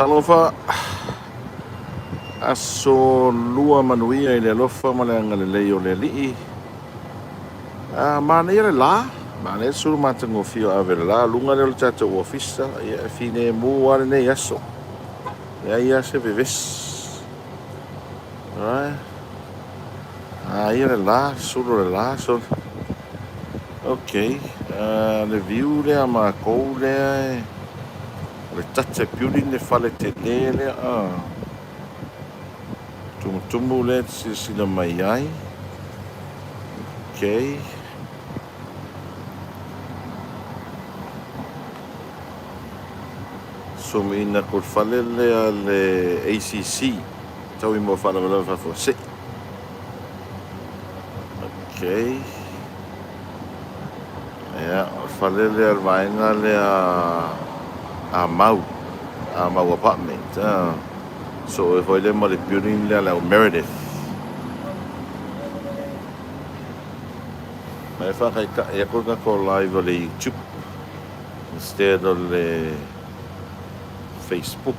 Talofa aso lua manuia I le alofa ma le agalelei o le alii. Mana le la, mana le suru matagofio ave le la, luga le o le tatou ofisa ia e finemu ale nei aso. Ia ia se vevesi. Ia le la, suru le la, so okay. Le view lea makou lea le tata building le fale tele lea tumutumu le sila mai ai. Okay. So mina kol fale lea le ACC tau I mo fale wala fa se. Okay. Ya, fale lea vainga lea a mau apartment. So if I le mo le building lea le Meredith. Mai fa kai ka e ko live o le YouTube instead of le Facebook.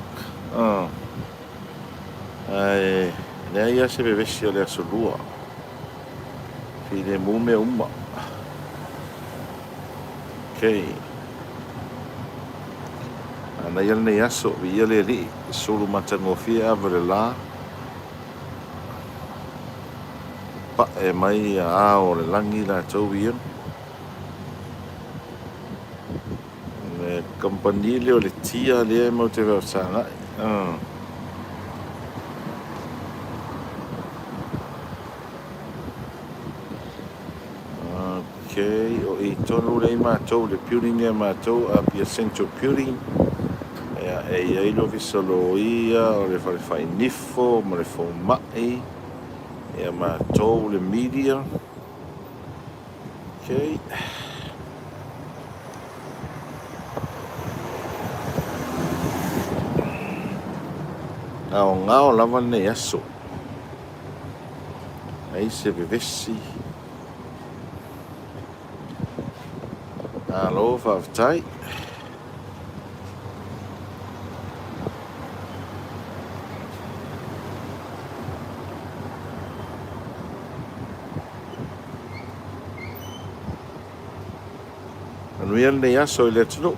Nea ia se vevesi o le asolua. Fine mume uma. Okay. Ana ia nei aso, ia le li, sulu matagofia ave le la. Pa e mai a o le langi la tau ia. Le compagnie le o le tia le mo te vau sanga. Okay, o I tonu le mātou le building le mātou a pia central building. E ai lo visalo ia o le whai nifo, ma le whaumai. E mātou le media. Okay. Ngao lava nei aso. Ai se vevesi. Alo, whawtai. Anuia nei aso I le tunu.